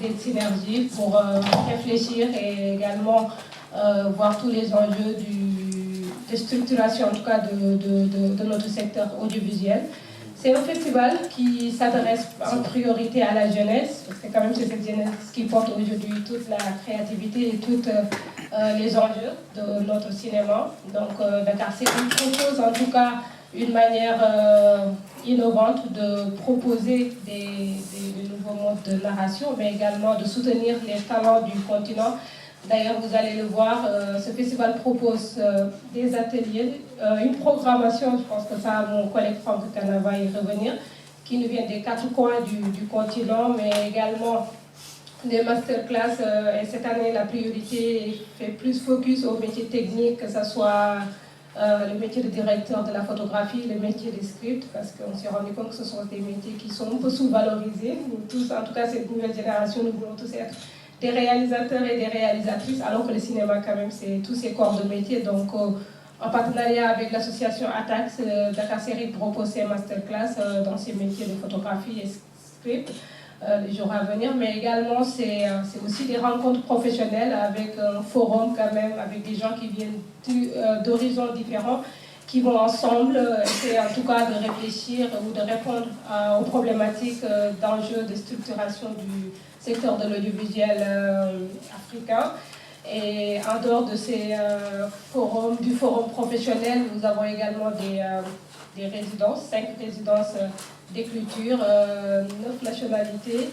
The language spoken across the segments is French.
comité de synergie pour réfléchir et également voir tous les enjeux de structuration, en tout cas de notre secteur audiovisuel. C'est un festival qui s'adresse en priorité à la jeunesse, parce que quand même c'est cette jeunesse qui porte aujourd'hui toute la créativité et tous les enjeux de notre cinéma. Donc Dakar Série propose en tout cas une manière innovante de proposer des nouveaux modes de narration, mais également de soutenir les talents du continent. D'ailleurs, vous allez le voir, ce festival propose des ateliers, une programmation, je pense que ça, mon collègue Franck Cana va y revenir, qui nous vient des 4 coins du continent, mais également des masterclass. Et cette année, la priorité fait plus focus aux métiers techniques, que ce soit le métier de directeur de la photographie, le métier de script, parce qu'on s'est rendu compte que ce sont des métiers qui sont un peu sous-valorisés. Nous tous, en tout cas cette nouvelle génération, nous voulons tous être des réalisateurs et des réalisatrices, alors que le cinéma, quand même, c'est tous ces corps de métier. Donc, en partenariat avec l'association ATAX, Dakar Série propose ces masterclass dans ces métiers de photographie et script les jours à venir. Mais également, c'est aussi des rencontres professionnelles avec un forum, quand même, avec des gens qui viennent d'horizons différents, qui vont ensemble essayer en tout cas de réfléchir ou de répondre aux problématiques d'enjeux de structuration du secteur de l'audiovisuel africain. Et en dehors de ces du forum professionnel, nous avons également des résidences, 5 résidences d'écriture, 9 nationalités,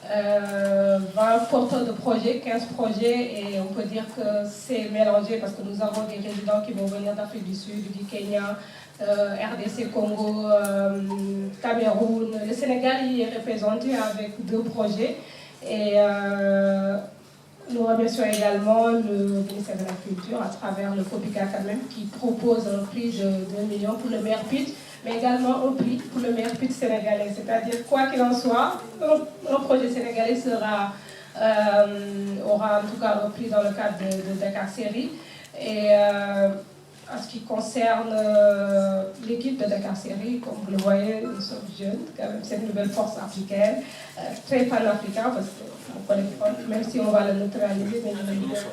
20 porteurs de projets, 15 projets, et on peut dire que c'est mélangé parce que nous avons des résidents qui vont venir d'Afrique du Sud, du Kenya, RDC Congo, Cameroun. Le Sénégal y est représenté avec 2 projets. Et nous remercions également le ministère de la Culture à travers le FOPICA quand même, qui propose un prix de 2 millions pour le meilleur pitch, mais également un prix pour le meilleur pitch sénégalais. C'est-à-dire, quoi qu'il en soit, un projet sénégalais aura en tout cas un prix dans le cadre de Dakar Série. Et en ce qui concerne l'équipe de Dakar Série, comme vous le voyez, nous sommes jeunes, quand même, cette nouvelle force africaine, très pan-africain, parce que même si on va le neutraliser, mais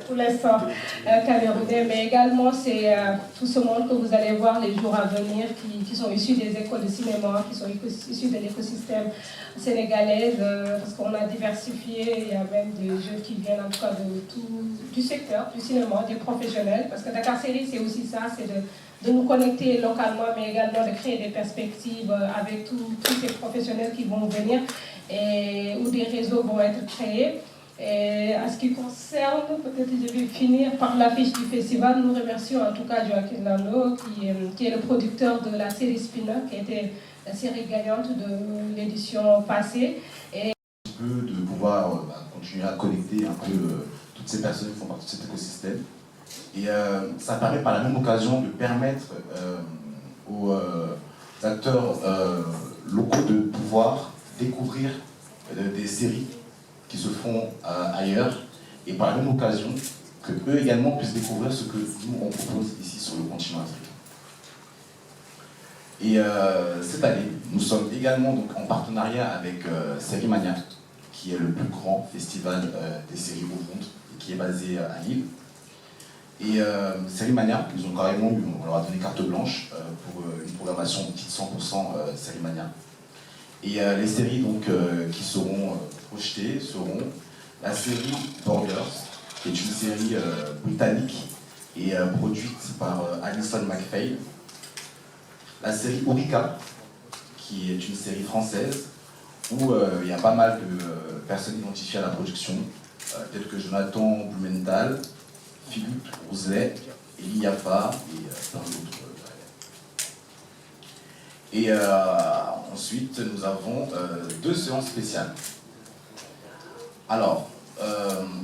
pour l'instant camerounais, mais également c'est tout ce monde que vous allez voir les jours à venir qui sont issus des écoles de cinéma, qui sont issus de l'écosystème sénégalais, parce qu'on a diversifié, il y a même des jeunes qui viennent en tout cas du secteur, du cinéma, des professionnels, parce que Dakar Série c'est aussi ça, c'est de nous connecter localement, mais également de créer des perspectives avec tous ces professionnels qui vont venir et où des réseaux vont être créés. Et à ce qui concerne, peut-être je vais finir par l'affiche du festival, nous remercions en tout cas Joaquin Lando, qui est le producteur de la série Spinner, qui était la série gagnante de l'édition passée. Et de pouvoir continuer à connecter un peu toutes ces personnes qui font partie de cet écosystème. Et ça permet par la même occasion de permettre aux acteurs locaux de pouvoir découvrir des séries qui se font ailleurs, et par la même occasion que eux également puissent découvrir ce que nous on propose ici sur le continent africain. Et cette année, nous sommes également donc, en partenariat avec Série Mania, qui est le plus grand festival des séries au monde et qui est basé à Lille. Et Série Mania, ils ont carrément eu, on leur a donné carte blanche pour une programmation petite 100% Série Mania. Et les séries donc, qui seront projetées seront la série Borders, qui est une série britannique et produite par Alison McPhail. La série Eureka, qui est une série française où il y a pas mal de personnes identifiées à la production, telles que Jonathan Blumenthal, Philippe Rouzlet, Elie Yaffa et plein d'autres. Et ensuite, nous avons 2 séances spéciales. Alors,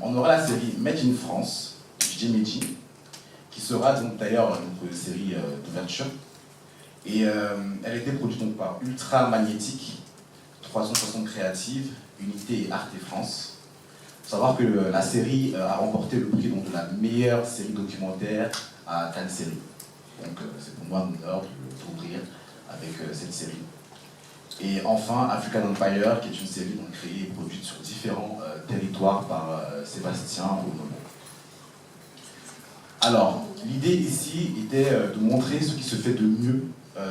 on aura la série Made in France, DJ Meji, qui sera donc d'ailleurs notre série d'ouverture. Et elle a été produite donc par Ultra Magnétique, 360 Créative, Unité et Arte France. Il faut savoir que la série a remporté le prix donc, de la meilleure série documentaire à Cannes Série. Donc c'est pour moi un honneur de l'ouvrir avec cette série. Et enfin, African Empire, qui est une série donc, créée et produite sur différents territoires par Sébastien Onomo. Alors, l'idée ici était de montrer ce qui se fait de mieux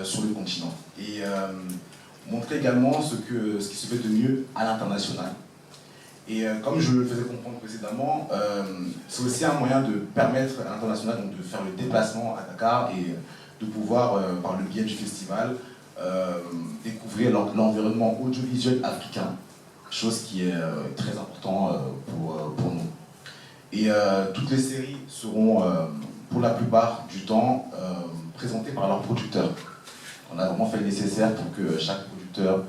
sur le continent et montrer également ce qui se fait de mieux à l'international. Et comme je le faisais comprendre précédemment, c'est aussi un moyen de permettre à l'international de faire le déplacement à Dakar et de pouvoir, par le biais du festival, découvrir l'environnement audiovisuel africain, chose qui est très important pour nous. Et toutes les séries seront, pour la plupart du temps, présentées par leurs producteurs. On a vraiment fait le nécessaire pour que chaque producteur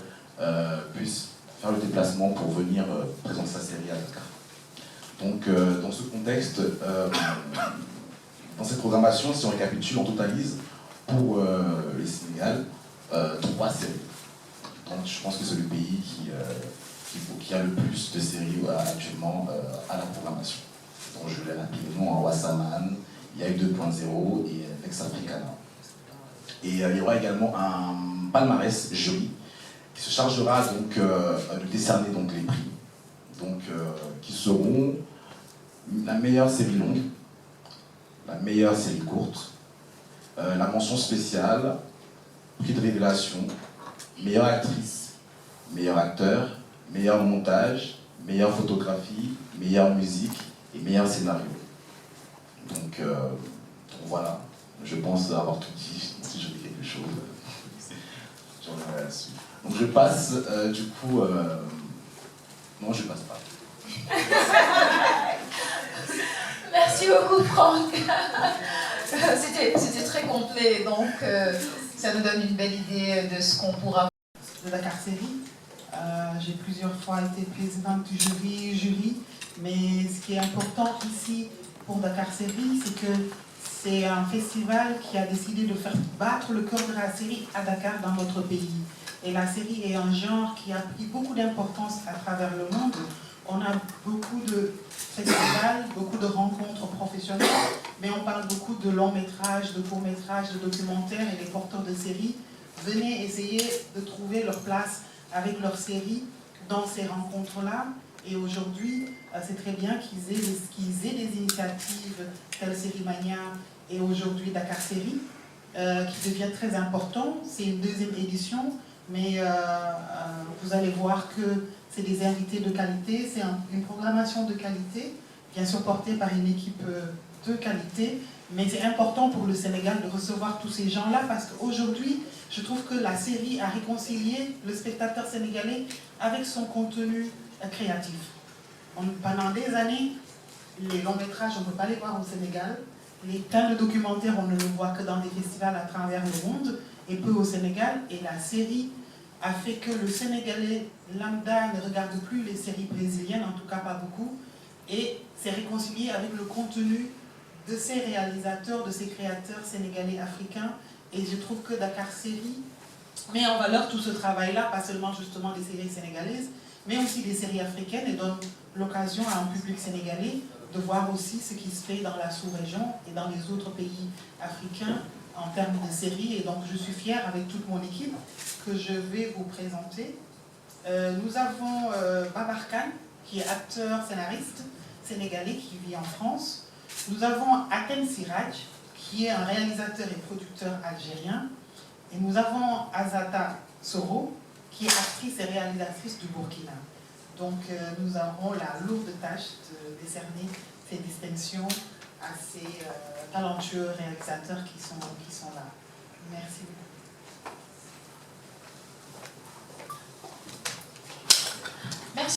puisse faire le déplacement pour venir présenter sa série à Dakar. Donc, dans ce contexte, dans cette programmation, si on récapitule, on totalise pour le Sénégal 3 séries. Donc, je pense que c'est le pays qui a le plus de séries actuellement à la programmation. Donc, je l'ai rapidement, Wassaman, il y a eu 2.0 et Lex Africana. Et il y aura également un palmarès jury qui se chargera donc de décerner donc, les prix, donc, qui seront la meilleure série longue, la meilleure série courte, la mention spéciale, prix de révélation, meilleure actrice, meilleur acteur, meilleur montage, meilleure photographie, meilleure musique et meilleur scénario. Donc voilà, je pense avoir tout dit. Si je dis quelque chose, j'en reviendrai là-dessus. Donc je passe, du coup... Non, je passe pas. Merci beaucoup, Franck. C'était très complet, donc ça nous donne une belle idée de ce qu'on pourra... De Dakar Série. J'ai plusieurs fois été présidente du jury, mais ce qui est important ici pour Dakar Série, c'est que c'est un festival qui a décidé de faire battre le cœur de la série à Dakar, dans notre pays. Et la série est un genre qui a pris beaucoup d'importance à travers le monde. On a beaucoup de festivals, beaucoup de rencontres professionnelles, mais on parle beaucoup de longs métrages, de courts métrages, de documentaires, et les porteurs de séries venaient essayer de trouver leur place avec leur série dans ces rencontres-là. Et aujourd'hui, c'est très bien qu'ils aient des initiatives telles Sérimania et aujourd'hui Dakar Série, qui devient très important. C'est une deuxième édition, mais vous allez voir que c'est des invités de qualité, c'est une programmation de qualité, bien sûr portée par une équipe de qualité, mais c'est important pour le Sénégal de recevoir tous ces gens-là parce qu'aujourd'hui, je trouve que la série a réconcilié le spectateur sénégalais avec son contenu créatif. Pendant des années, les longs métrages, on ne peut pas les voir au Sénégal. Plein de documentaires, on ne le voit que dans des festivals à travers le monde et peu au Sénégal. Et la série a fait que le Sénégalais lambda ne regarde plus les séries brésiliennes, en tout cas pas beaucoup, et s'est réconcilié avec le contenu de ces réalisateurs, de ces créateurs sénégalais africains. Et je trouve que Dakar Série met en valeur tout ce travail-là, pas seulement justement des séries sénégalaises, mais aussi des séries africaines, et donne l'occasion à un public sénégalais de voir aussi ce qui se fait dans la sous-région et dans les autres pays africains en termes de séries. Et donc je suis fière avec toute mon équipe que je vais vous présenter. Nous avons Babar Khan, qui est acteur, scénariste sénégalais qui vit en France. Nous avons Atem Siraj, qui est un réalisateur et producteur algérien. Et nous avons Azata Soro, qui est actrice et réalisatrice du Burkina. Donc nous aurons la lourde tâche de décerner ces distinctions à ces talentueux réalisateurs qui sont là. Merci beaucoup.